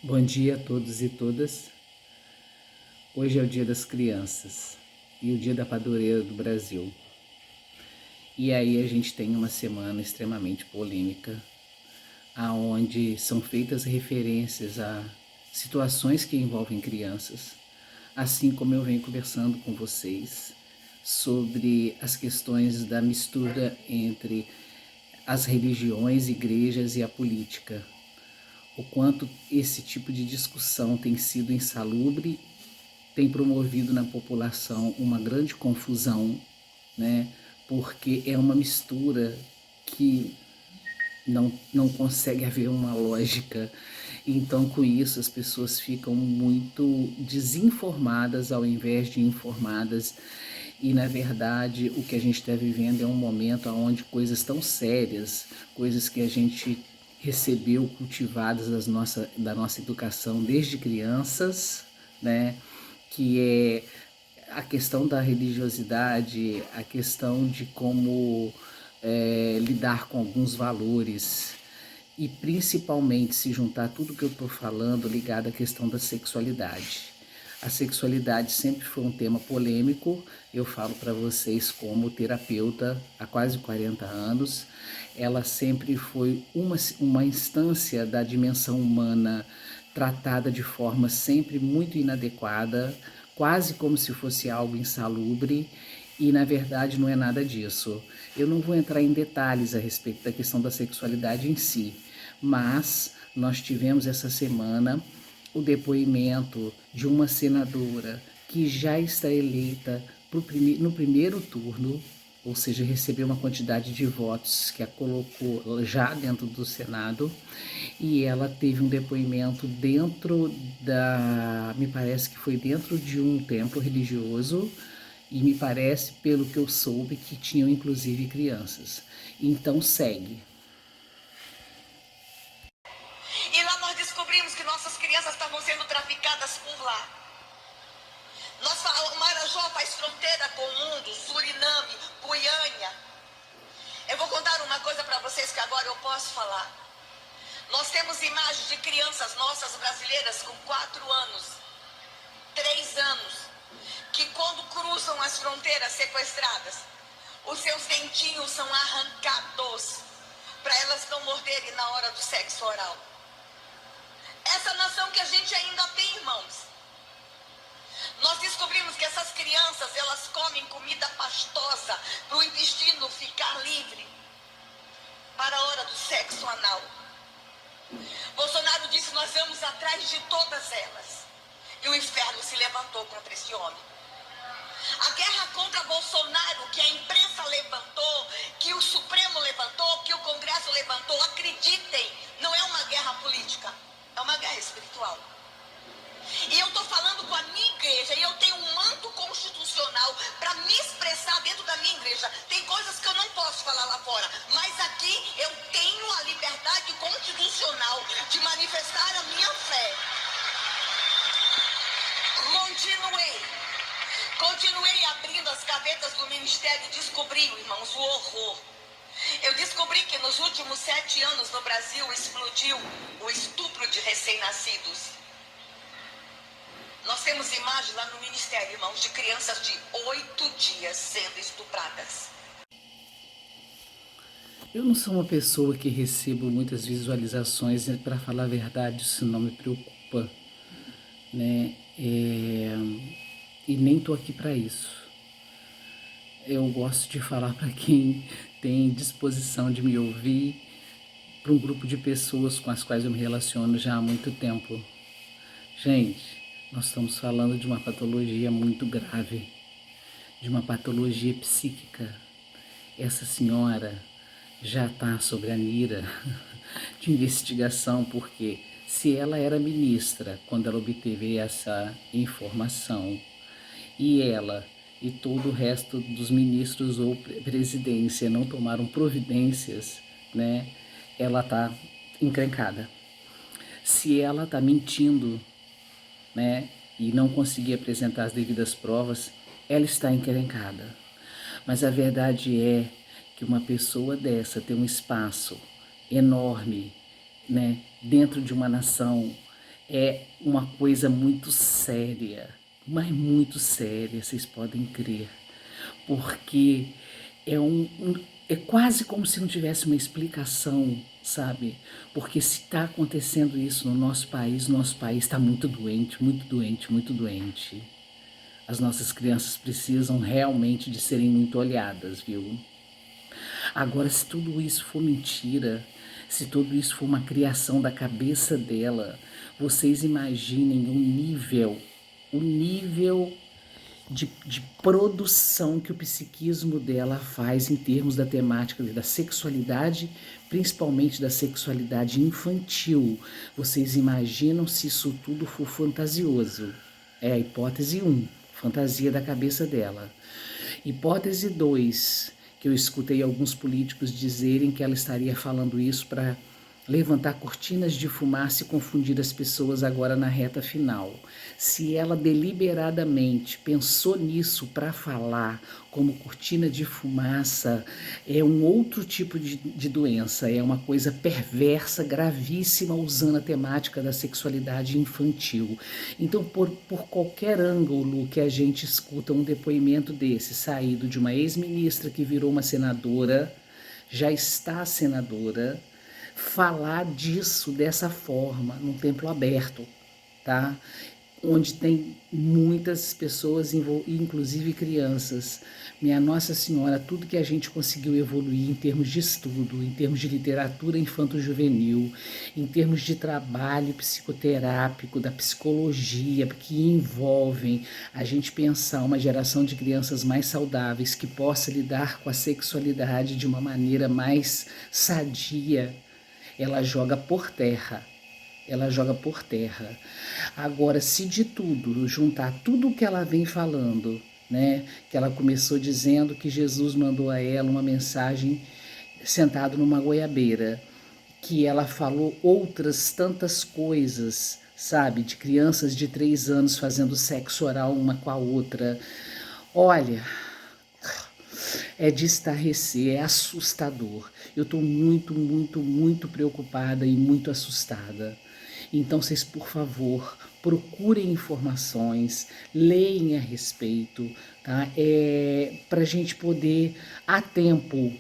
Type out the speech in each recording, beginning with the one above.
Bom dia a todos e todas. Hoje é o Dia das Crianças e o Dia da Padroeira do Brasil. E aí a gente tem uma semana extremamente polêmica, aonde são feitas referências a situações que envolvem crianças, assim como eu venho conversando com vocês sobre as questões da mistura entre as religiões, igrejas e a política. O quanto esse tipo de discussão tem sido insalubre, tem promovido na população uma grande confusão, né? Porque é uma mistura que não consegue haver uma lógica. Então, com isso, as pessoas ficam muito desinformadas ao invés de informadas. E, na verdade, o que a gente está vivendo é um momento onde coisas tão sérias, coisas que a gente recebeu cultivadas da nossa educação desde crianças, né? Que é a questão da religiosidade, a questão de como lidar com alguns valores e principalmente se juntar tudo que eu estou falando ligado à questão da sexualidade. A sexualidade sempre foi um tema polêmico, eu falo para vocês como terapeuta há quase 40 anos, ela sempre foi uma instância da dimensão humana tratada de forma sempre muito inadequada, quase como se fosse algo insalubre, e na verdade não é nada disso. Eu não vou entrar em detalhes a respeito da questão da sexualidade em si, mas nós tivemos essa semana o depoimento de uma senadora que já está eleita no primeiro turno, ou seja, recebeu uma quantidade de votos que a colocou já dentro do Senado, e ela teve um depoimento me parece que foi dentro de um templo religioso, e me parece, pelo que eu soube, que tinham inclusive crianças. Então segue. E lá nós descobrimos que nossas crianças estavam sendo traficadas por lá. O Marajó faz fronteira com o mundo, Suriname, Guiânia. Eu vou contar uma coisa para vocês que agora eu posso falar. Nós temos imagens de crianças nossas brasileiras com 4 anos, 3 anos, que quando cruzam as fronteiras sequestradas, os seus dentinhos são arrancados para elas não morderem na hora do sexo oral. Essa nação que a gente ainda tem, irmãos. Nós descobrimos que essas crianças, elas comem comida pastosa para o intestino ficar livre para a hora do sexo anal. Bolsonaro disse: nós vamos atrás de todas elas. E o inferno se levantou contra esse homem. A guerra contra Bolsonaro, que a imprensa levantou, que o Supremo levantou, que o Congresso levantou, acreditem, não é uma guerra política, é uma guerra espiritual. E eu estou falando com a minha igreja, e eu tenho um manto constitucional para me expressar dentro da minha igreja. Tem coisas que eu não posso falar lá fora, mas aqui eu tenho a liberdade constitucional de manifestar a minha fé. Continuei abrindo as gavetas do ministério e descobri, irmãos, o horror. Eu descobri que nos últimos 7 anos no Brasil explodiu o estupro de recém-nascidos. Nós temos imagens lá no ministério, irmãos, de crianças de 8 dias sendo estupradas. Eu não sou uma pessoa que recebo muitas visualizações, né, para falar a verdade, isso não me preocupa, né? E nem tô aqui para isso. Eu gosto de falar para quem tem disposição de me ouvir, para um grupo de pessoas com as quais eu me relaciono já há muito tempo. Gente, nós estamos falando de uma patologia muito grave, de uma patologia psíquica. Essa senhora já está sobre a mira de investigação, porque se ela era ministra quando ela obteve essa informação, e ela e todo o resto dos ministros ou presidência não tomaram providências, né, ela está encrencada. Se ela está mentindo, né, e não conseguir apresentar as devidas provas, ela está encrencada. Mas a verdade é que uma pessoa dessa tem um espaço enorme, né, dentro de uma nação, é uma coisa muito séria, mas muito séria, vocês podem crer, porque é quase como se não tivesse uma explicação, sabe? Porque se está acontecendo isso no nosso país está muito doente, muito doente, muito doente. As nossas crianças precisam realmente de serem muito olhadas, viu? Agora, se tudo isso for mentira, se tudo isso for uma criação da cabeça dela, vocês imaginem o nível de produção que o psiquismo dela faz em termos da temática da sexualidade, principalmente da sexualidade infantil. Vocês imaginam se isso tudo for fantasioso? É a hipótese 1, fantasia da cabeça dela. Hipótese 2, que eu escutei alguns políticos dizerem que ela estaria falando isso para levantar cortinas de fumaça e confundir as pessoas agora na reta final. Se ela deliberadamente pensou nisso para falar como cortina de fumaça, é um outro tipo de doença, é uma coisa perversa, gravíssima, usando a temática da sexualidade infantil. Então, por qualquer ângulo que a gente escuta um depoimento desse, saído de uma ex-ministra que virou uma senadora, já está senadora, falar disso dessa forma, num templo aberto, tá? Onde tem muitas pessoas, inclusive crianças. Minha Nossa Senhora, tudo que a gente conseguiu evoluir em termos de estudo, em termos de literatura infanto-juvenil, em termos de trabalho psicoterápico, da psicologia, que envolvem a gente pensar uma geração de crianças mais saudáveis, que possa lidar com a sexualidade de uma maneira mais sadia, ela joga por terra. Ela joga por terra. Agora, se de tudo, juntar tudo o que ela vem falando, né? Que ela começou dizendo que Jesus mandou a ela uma mensagem sentado numa goiabeira, que ela falou outras tantas coisas, sabe? De crianças de 3 anos fazendo sexo oral uma com a outra. Olha, é de estarrecer, é assustador. Eu estou muito, muito, muito preocupada e muito assustada. Então, vocês, por favor, procurem informações, leem a respeito, tá? Para a gente poder, a tempo,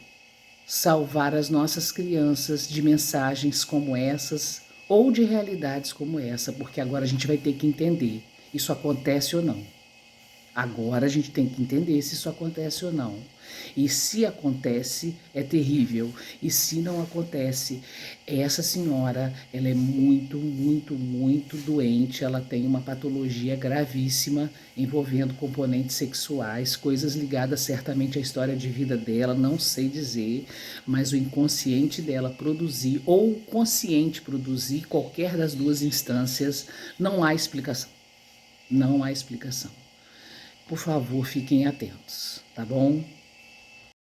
salvar as nossas crianças de mensagens como essas ou de realidades como essa, porque agora a gente vai ter que entender isso acontece ou não. Agora a gente tem que entender se isso acontece ou não. E se acontece, é terrível. E se não acontece, essa senhora, ela é muito, muito, muito doente. Ela tem uma patologia gravíssima envolvendo componentes sexuais, coisas ligadas certamente à história de vida dela, não sei dizer, mas o inconsciente dela produzir, ou o consciente produzir, qualquer das duas instâncias, não há explicação. Não há explicação. Por favor, fiquem atentos, tá bom?